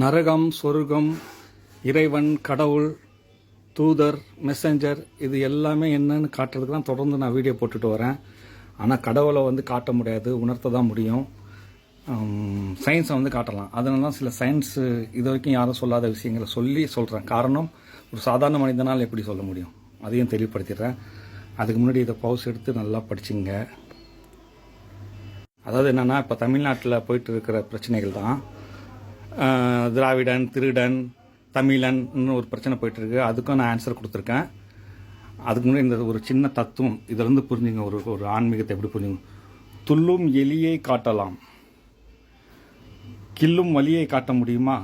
நரகம், சொர்க்கம், இறைவன், கடவுள், தூதர், மெசஞ்சர் இது எல்லாமே என்னன்னு காட்டுறதுக்கு தான் தொடர்ந்து நான் வீடியோ போட்டுட்டு வரேன். ஆனால் கடவுளை காட்ட முடியாது, உணர்த்த தான் முடியும். சயின்ஸை காட்டலாம். அதனால தான் சில சயின்ஸு இது வரைக்கும் யாரும் சொல்லாத விஷயங்களை சொல்கிறேன். காரணம், ஒரு சாதாரண மனிதனால் எப்படி சொல்ல முடியும் அதையும் தெளிவுபடுத்திடுறேன். அதுக்கு முன்னாடி இதை பவுஸ் எடுத்து நல்லா படிச்சுங்க. அதாவது என்னென்னா, இப்போ தமிழ்நாட்டில் போயிட்டு இருக்கிற பிரச்சனைகள் தான். திராவிடன், திருடன், தமிழன் ஒரு பிரச்சனை போயிட்டுருக்கு. அதுக்கும் நான் ஆன்சர் கொடுத்துருக்கேன். அதுக்கு முன்னாடி இந்த ஒரு சின்ன தத்துவம் இதிலிருந்து புரிஞ்சுங்க. ஒரு ஆன்மீகத்தை எப்படி புரிஞ்சுங்க. துள்ளும் எலியை காட்டலாம், கில்லும் வலியை காட்ட முடியுமா?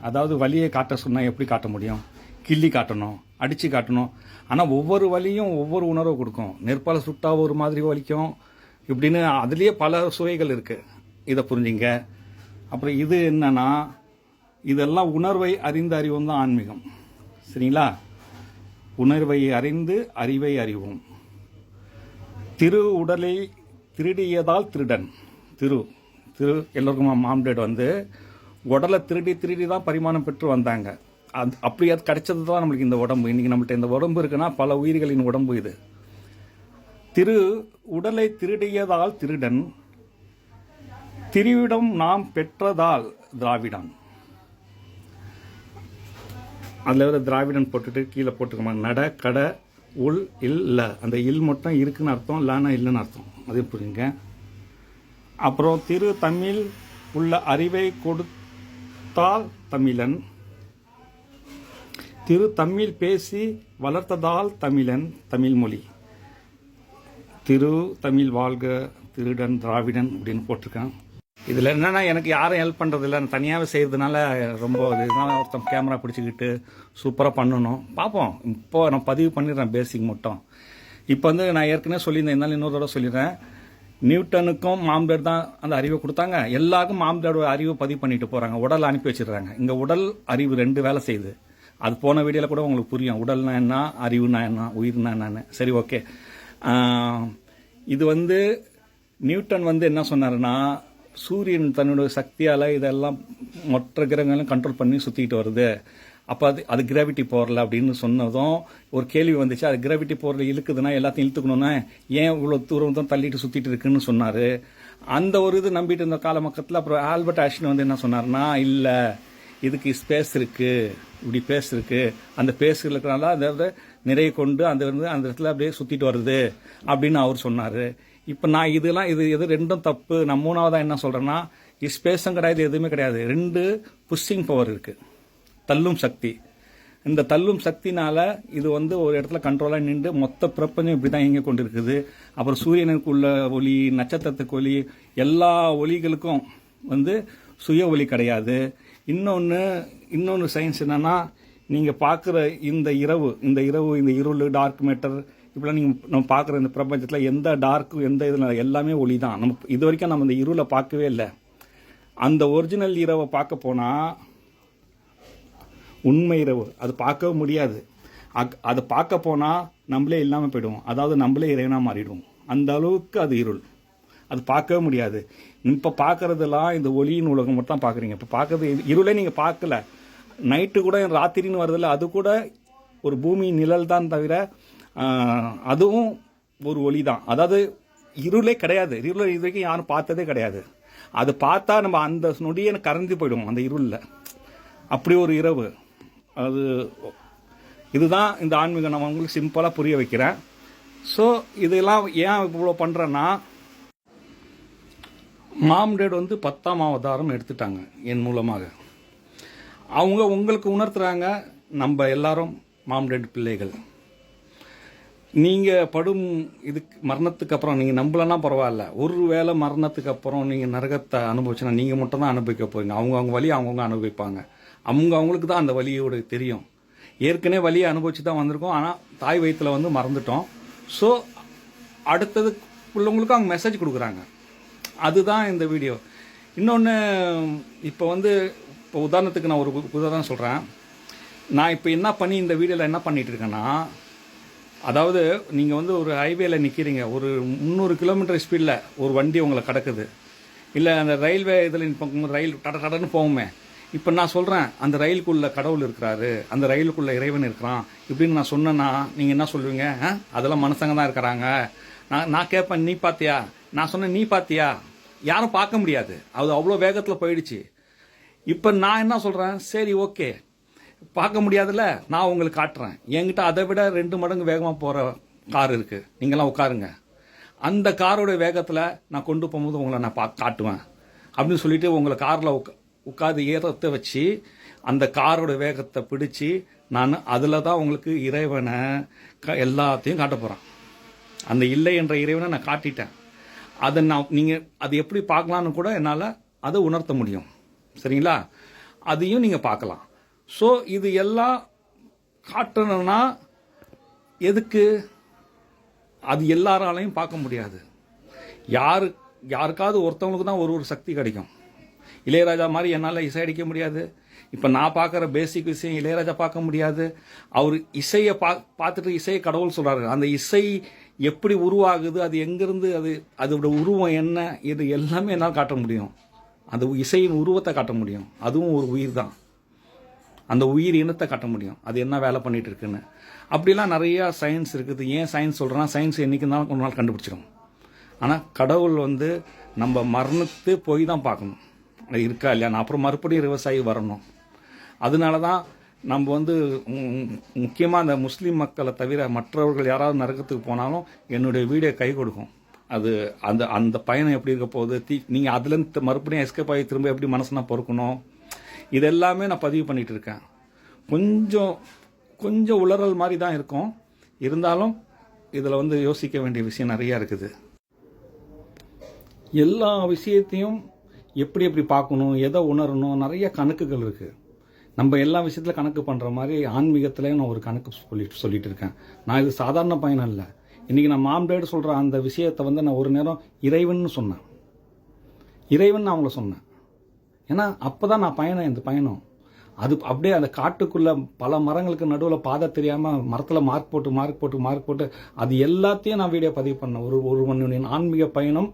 அதாவது வலியை காட்ட சொன்னால் எப்படி காட்ட முடியும்? கிள்ளி காட்டணும், அடித்து காட்டணும். ஆனால் ஒவ்வொரு வலியும் ஒவ்வொரு உணர்வை கொடுக்கும். நெற்பால் சுட்டா ஒரு மாதிரி வலிக்கும் இப்படின்னு அதுலேயே பல சுவைகள் இருக்குது. இதை புரிஞ்சுங்க. அப்புறம் இது என்னன்னா, இதெல்லாம் உணர்வை அறிந்து அறிவோம் தான் ஆன்மீகம். சரிங்களா? உணர்வை அறிந்து அறிவை அறிவோம். உடலை திருடியதால் திருடன். திரு எல்லோருக்கும் மாம்டேட் உடலை திருடி தான் பரிமாணம் பெற்று வந்தாங்க. அப்படி அது கிடைச்சது தான் நம்மளுக்கு இந்த உடம்பு. இன்னைக்கு நம்மள்ட்ட இந்த உடம்பு இருக்குன்னா பல உயிர்களின் உடம்பு இது. உடலை திருடியதால் திருடன், திருவிடம் நாம் பெற்றதால் திராவிடன். அதில் திராவிடன் போட்டுட்டு கீழே போட்டுக்கோமா, நட கட உள் இல்ல. அந்த இல் மட்டும் இருக்குன்னு அர்த்தம், இல்லைன்னா இல்லைன்னு அர்த்தம். அதையும் புரியுங்க. அப்புறம் தமிழ் உள்ள அறிவை கொடுத்தால் தமிழன், தமிழ் பேசி வளர்த்ததால் தமிழன், தமிழ் மொழி. தமிழ் வாழ்க, திருடன், திராவிடன் அப்படின்னு போட்டிருக்கேன். இதில் என்னென்னா, எனக்கு யாரும் ஹெல்ப் பண்ணுறதில்ல, நான் தனியாகவே செய்கிறதுனால ரொம்ப இதுதான். ஒருத்தன் கேமரா பிடிச்சிக்கிட்டு சூப்பராக பண்ணணும். பார்ப்போம். இப்போ நான் பதிவு பண்ணிடுறேன் பேசிக் மட்டும். இப்போ நான் ஏற்கனவே சொல்லியிருந்தேன், இருந்தாலும் இன்னொரு தடவை சொல்லிடுறேன். நியூட்டனுக்கும் மாம்டேட் தான் அந்த அறிவை கொடுத்தாங்க. எல்லாருக்கும் மாம்டேட் அறிவை பதிவு பண்ணிட்டு போகிறாங்க. உடல் அனுப்பி வச்சிடுறாங்க. இங்கே உடல் அறிவு ரெண்டு வேலை செய்யுது. அது போன வீடியோவில் கூட உங்களுக்கு புரியும். உடல்னா என்ன, அறிவுனா என்ன, உயிர்னா என்னன்னு. சரி, ஓகே. இது நியூட்டன் என்ன சொன்னாருன்னா, சூரியன் தன்னுடைய சக்தியால் இதெல்லாம் மற்ற கிரகங்களும் கண்ட்ரோல் பண்ணி சுற்றிக்கிட்டு வருது. அப்போ அது கிராவிட்டி பவரில் அப்படின்னு சொன்னதும் ஒரு கேள்வி வந்துச்சு. அது கிராவிட்டி பவரில் இழுக்குதுன்னா எல்லாத்தையும் இழுத்துக்கணும்னா ஏன் இவ்வளோ தூரம் தான் தள்ளிட்டு சுற்றிட்டு இருக்குன்னு சொன்னார். அந்த ஒரு இது நம்பிட்டு இருந்த கால மக்கத்தில் அப்புறம் ஆல்பர்ட் ஐன்ஸ்டீன் என்ன சொன்னார்னா, இல்லை, இதுக்கு ஸ்பேஸ் இருக்குது, இப்படி பேஸ் இருக்குது. அந்த பேஸ் இருக்கிறனால அதை நிறைய கொண்டு அந்த இடத்துல அப்படியே சுற்றிட்டு வருது அப்படின்னு அவர் சொன்னார். இப்போ நான் இது எது ரெண்டும் தப்பு. நான் மூணாவதாக என்ன சொல்கிறேன்னா, ஸ்பேஸும் கிடையாது, எதுவுமே கிடையாது. ரெண்டு புஷ்ஷிங் பவர் இருக்குது, தள்ளும் சக்தி. இந்த தள்ளும் சக்தினால இது ஒரு இடத்துல கண்ட்ரோலாக நின்று மொத்த பிரபஞ்சம் இப்படி தான் இயங்கி கொண்டு இருக்குது. அப்புறம் சூரியனுக்கு உள்ள ஒளி, நட்சத்திரத்துக்கு ஒளி, எல்லா ஒளிகளுக்கும் சுய ஒளி கிடையாது. இன்னொன்று சயின்ஸ் என்னன்னா, நீங்கள் பார்க்குற இந்த இருள், டார்க் மேட்டர், இப்படிலாம் நம்ம பார்க்குற இந்த பிரபஞ்சத்தில் எந்த டார்க்கு எந்த இதில் எல்லாமே ஒளி தான். நம்ம இது வரைக்கும் நம்ம இந்த இருளை பார்க்கவே இல்லை. அந்த ஒரிஜினல் இரவை பார்க்க போனால் உண்மை இரவு அது பார்க்கவே முடியாது. அதை பார்க்க போனால் நம்மளே இல்லாமல் போயிடுவோம். அதாவது நம்மளே இறைவனாக மாறிடுவோம். அந்த அளவுக்கு அது இருள். அது பார்க்கவே முடியாது. இப்போ பார்க்குறதெல்லாம் இந்த ஒளியின் உலகம் மட்டும் தான் பார்க்குறீங்க. இப்போ பார்க்குறது இருளே நீங்கள் பார்க்கல. நைட்டு கூட ராத்திரின்னு வருதில்ல, அது கூட ஒரு பூமி நிழல் தான் தவிர அதுவும் ஒரு ஒளி தான். அதாவது இருளே கிடையாது. இருளை இது வரைக்கும் யாரும் பார்த்ததே கிடையாது. அது பார்த்தா நம்ம அந்த நொடியை கறந்து போயிடுவோம் அந்த இருளில். அப்படி ஒரு இரவு அது. இதுதான் இந்த ஆன்மீகம். நான் உங்களுக்கு சிம்பிளாக புரிய வைக்கிறேன். ஸோ இதெல்லாம் ஏன் இவ்வளோ பண்ணுறேன்னா, மாம்டேட் 10ஆம் அவதாரம் எடுத்துட்டாங்க என் மூலமாக. அவங்க உங்களுக்கு உணர்த்துறாங்க, நம்ம எல்லாரும் மாம்டேட் பிள்ளைகள். நீங்கள் படும் இதுக்கு மரணத்துக்கு அப்புறம் நீங்கள் நம்பலன்னா பரவாயில்ல. ஒரு வேளை மரணத்துக்கு அப்புறம் நீங்கள் நரகத்தை அனுபவிச்சுன்னா நீங்கள் மட்டும் தான் அனுபவிக்க போறீங்க. அவங்க வழியை அவங்கவுங்க அனுபவிப்பாங்க. அவங்களுக்கு தான் அந்த வழியோடு தெரியும். ஏற்கனவே வழியை அனுபவிச்சு தான் வந்திருக்கோம். ஆனால் தாய் வயிற்றில் மறந்துட்டோம். ஸோ அடுத்தது உள்ளவங்களுக்கு அவங்க மெசேஜ் கொடுக்குறாங்க. அதுதான் இந்த வீடியோ. இன்னொன்று, இப்போ உதாரணத்துக்கு நான் ஒரு உதாரணம் சொல்கிறேன். நான் இப்போ என்ன பண்ணி இந்த வீடியோவில் என்ன பண்ணிட்டு இருக்கேன்னா, அதாவது நீங்கள் ஒரு ஹைவேல நிற்கிறீங்க, ஒரு 300 கிலோமீட்டர் ஸ்பீடில் ஒரு வண்டி உங்களை கடக்குது. இல்லை அந்த ரயில்வே இதில் ரயில் டடன்னு போகுமே, இப்போ நான் சொல்கிறேன் அந்த ரயிலுக்குள்ள கடவுள் இருக்கிறாரு, அந்த ரயிலுக்குள்ள இறைவன் இருக்கிறான் இப்படின்னு நான் சொன்னேன்னா நீங்கள் என்ன சொல்லுவீங்க? அதெல்லாம் மனுஷங்க தான் இருக்கிறாங்க. நான் கேட்பேன், நீ பார்த்தியா? நான் சொன்னேன், நீ பார்த்தியா? யாரும் பார்க்க முடியாது, அது அவ்வளோ வேகத்தில் போயிடுச்சு. இப்போ நான் என்ன சொல்கிறேன், சரி ஓகே பார்க்க முடியாதுல்ல, நான் உங்களுக்கு காட்டுறேன். என்கிட்ட அதை விட 2 மடங்கு வேகமாக போகிற கார் இருக்குது, நீங்களாம் உட்காருங்க. அந்த காரோட வேகத்தில் நான் கொண்டு போகும்போது உங்களை நான் காட்டுவேன் அப்படின்னு சொல்லிட்டு உங்களை காரில் உட்காந்து ஏறத்தை வச்சு அந்த காரோட வேகத்தை பிடிச்சி நான் அதில் தான் உங்களுக்கு இறைவனை எல்லாத்தையும் காட்ட போகிறேன். அந்த இல்லை என்ற இறைவனை நான் காட்டிட்டேன். அதை நீங்கள் அது எப்படி பார்க்கலான்னு கூட என்னால் அதை உணர்த்த முடியும். சரிங்களா? அதையும் நீங்கள் பார்க்கலாம். ஸோ இது எல்லாம் காட்டணும்னா எதுக்கு? அது எல்லாராலையும் பார்க்க முடியாது. யாருக்காவது ஒருத்தவங்களுக்கு தான் ஒரு சக்தி கிடைக்கும். இளையராஜா மாதிரி என்னால் இசை அடிக்க முடியாது. இப்போ நான் பார்க்குற பேசிக் விஷயம் இளையராஜா பார்க்க முடியாது. அவர் இசையை பார்த்துட்டு இசையை கடவுள் சொல்கிறாரு. அந்த இசை எப்படி உருவாகுது, அது எங்கேருந்து, அதோட உருவம் என்ன, இது எல்லாமே என்னால் காட்ட முடியும். அந்த இசையின் உருவத்தை காட்ட முடியும். அதுவும் ஒரு உயிர் தான். அந்த உயிர் இனத்தை காட்ட முடியும், அது என்ன வேலை பண்ணிட்டு இருக்குன்னு. அப்படிலாம் நிறையா சயின்ஸ் இருக்குது. ஏன் சயின்ஸ் சொல்கிறேன்னா, சயின்ஸ் என்றைக்கு இருந்தாலும் ஒரு நாள் கண்டுபிடிச்சிடும். ஆனால் கடவுள் நம்ம மரணத்து போய் தான் பார்க்கணும், இருக்கா இல்லையா. நான் அப்புறம் மறுபடியும் விவசாயி வரணும். அதனால தான் நம்ம முக்கியமாக அந்த முஸ்லீம் மக்களை தவிர மற்றவர்கள் யாராவது நரகத்துக்கு போனாலும் என்னுடைய வீடியோ கை கொடுக்கும். அது அந்த அந்த பயணம் எப்படி இருக்க போகுது, நீங்கள் அதுலேருந்து மறுபடியும் எஸ்கேப் ஆகி திரும்ப எப்படி மனசுனா பொறுக்கணும், இதெல்லாமே நான் பதிவு பண்ணிட்டு இருக்கேன். கொஞ்சம் உளறல் மாதிரி தான் இருக்கும். இருந்தாலும் இதில் யோசிக்க வேண்டிய விஷயம் நிறையா இருக்குது. எல்லா விஷயத்தையும் எப்படி பார்க்கணும், எதை உணரணும், நிறைய கணக்குகள் இருக்குது. நம்ம எல்லா விஷயத்துல கணக்கு பண்ணுற மாதிரி ஆன்மீகத்திலையும் நான் ஒரு கணக்கு சொல்லிட்டு இருக்கேன். நான் இது சாதாரண பயணம் இல்லை. இன்றைக்கி நான் மாம்டேடு சொல்கிற அந்த விஷயத்தை நான் ஒரு நேரம் இறைவன் சொன்னேன். இறைவன் அவங்கள சொன்னேன். ஏன்னா அப்போ தான் நான் இந்த பயணம் அது அப்படியே அந்த காட்டுக்குள்ளே பல மரங்களுக்கு நடுவில் பாதை தெரியாமல் மரத்தில் மார்க் போட்டு அது எல்லாத்தையும் நான் வீடியோ பதிவு பண்ணேன். ஒரு மணி ஆன்மீக பயணம்.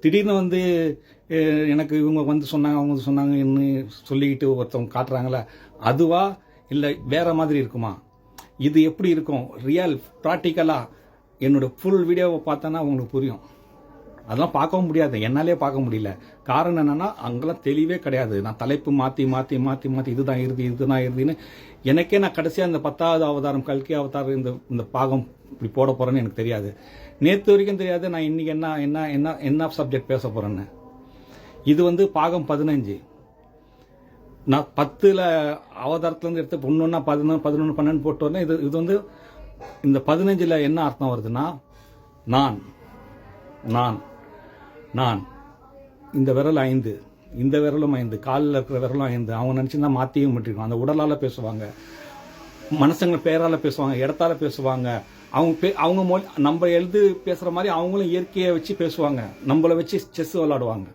திடீர்னு எனக்கு இவங்க சொன்னாங்க, அவங்க சொன்னாங்கன்னு சொல்லிக்கிட்டு ஒருத்தவங்க காட்டுறாங்களே, அதுவா இல்லை வேற மாதிரி இருக்குமா? இது எப்படி இருக்கும் ரியல் ப்ராக்டிக்கலாக? என்னோட ஃபுல் வீடியோவை பார்த்தோன்னா உங்களுக்கு புரியும். அதெல்லாம் பார்க்கவும் முடியாது, என்னாலே பார்க்க முடியல. காரணம் என்னன்னா, அங்கெல்லாம் தெளிவே கிடையாது. நான் தலைப்பு மாற்றி இதுதான் இறுதின்னு எனக்கே நான் கடைசியாக இந்த 10வது அவதாரம் கல்கி அவதாரம் இந்த பாகம் இப்படி போட போறேன்னு எனக்கு தெரியாது. நேற்று வரைக்கும் தெரியாது நான் இன்னைக்கு என்ன சப்ஜெக்ட் பேச போறேன்னு. இது பாகம் 15. நான் 10ல் அவதாரத்துலேருந்து எடுத்து ஒன்னொன்னா 11, 12 போட்டு வரேன். இது இந்த 15ல் என்ன அர்த்தம் வருதுன்னா, நான் இந்த விரல் 5, இந்த விரலும் 5, காலில் இருக்கிற விரலும் 5. அவங்க நினச்சிருந்தா மாற்றியும் விட்டுருக்கோம். அந்த உடலால் பேசுவாங்க, மனுஷங்க பேரால் பேசுவாங்க, இடத்தால பேசுவாங்க. அவங்க நம்ம எழுது பேசுகிற மாதிரி அவங்களும் இயற்கையை வச்சு பேசுவாங்க. நம்மளை வச்சு செஸ் விளாடுவாங்க.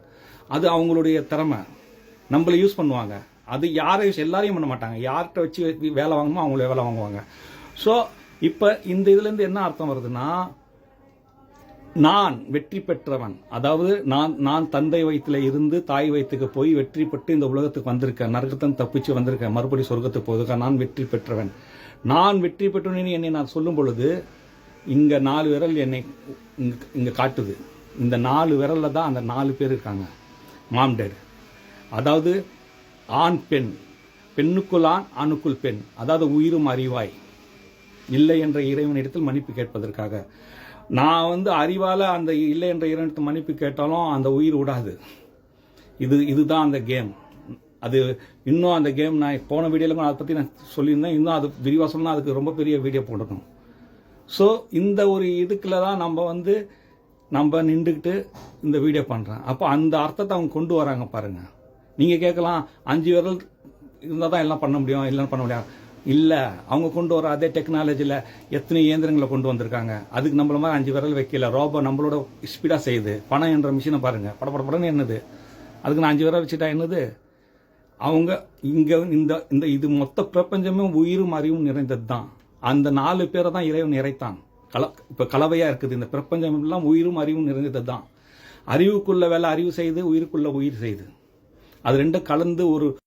அது அவங்களுடைய திறமை. நம்மளை யூஸ் பண்ணுவாங்க. அது எல்லாரையும் பண்ண மாட்டாங்க. யார்கிட்ட வச்சு வேலை வாங்கணுமோ அவங்கள வேலை வாங்குவாங்க. ஸோ இப்போ இந்த இதுலேருந்து என்ன அர்த்தம் வருதுன்னா, நான் வெற்றி பெற்றவன். அதாவது நான் தந்தை வயிற்றுல இருந்து தாய் வயிற்றுக்கு போய் வெற்றி பெற்று இந்த உலகத்துக்கு வந்திருக்கேன். நரகத்தன் தப்பிச்சு வந்திருக்கேன். மறுபடியும் சொர்க்கத்துக்கு போகுதுக்கா. நான் வெற்றி பெற்றவன். நான் வெற்றி பெற்றவன் என்னை நான் சொல்லும் பொழுது இங்கே 4 விரல் என்னை இங்கே காட்டுது. இந்த 4 விரலில் தான் அந்த 4 பேர் இருக்காங்க. மாம்டேட், அதாவது ஆண் பெண், பெண்ணுக்குள் ஆண், ஆணுக்குள் பெண். அதாவது உயிரும் அறிவாய் இல்லை என்ற இறைவனிடத்தில் மன்னிப்பு கேட்பதற்காக. நான் அறிவால அந்த இல்லை என்ற இறைவனிடத்தில் மன்னிப்பு கேட்டாலும் அந்த உயிர் விடாது. இதுதான் அந்த கேம். அது இன்னும் அந்த கேம் நான் போன வீடியோவில் அதை பற்றி நான் சொல்லியிருந்தேன். இன்னும் அது விரிவாக சொன்னால் அதுக்கு ரொம்ப பெரிய வீடியோ போடணும். ஸோ இந்த ஒரு இதுக்குள்ள தான் நம்ம நின்றுக்கிட்டு இந்த வீடியோ பண்ணுறேன். அப்போ அந்த அர்த்தத்தை அவங்க கொண்டு வராங்க பாருங்க. நீங்கள் கேட்கலாம், 5 விரல் இருந்தால் தான் எல்லாம் பண்ண முடியும், இல்லைன்னு பண்ண முடியாது. இல்லை, அவங்க கொண்டு வர அதே டெக்னாலஜியில் எத்தனை இயந்திரங்களை கொண்டு வந்திருக்காங்க. அதுக்கு நம்மள மாதிரி 5 விரல் வைக்கல. ரோபோ நம்மளோட ஸ்பீடாக செய்யுது. பணம் என்ற மிஷினை பாருங்க, படப்படன்னு என்னது. அதுக்கு நான் 5 விரல் வச்சுட்டா என்னது? அவங்க இங்கே இந்த இது மொத்த பிரபஞ்சமே உயிரும் அறிவும் நிறைந்தது தான். அந்த 4 பேரை தான் இறைவன் இறைத்தான். இப்போ கலவையாக இருக்குது. இந்த பிரபஞ்சம் எல்லாம் உயிரும் அறிவும் நிறைந்தது தான். அறிவுக்குள்ள வேலை அறிவு செய்து, உயிருக்குள்ள உயிர் செய்து, அது ரெண்டும் கலந்து ஒரு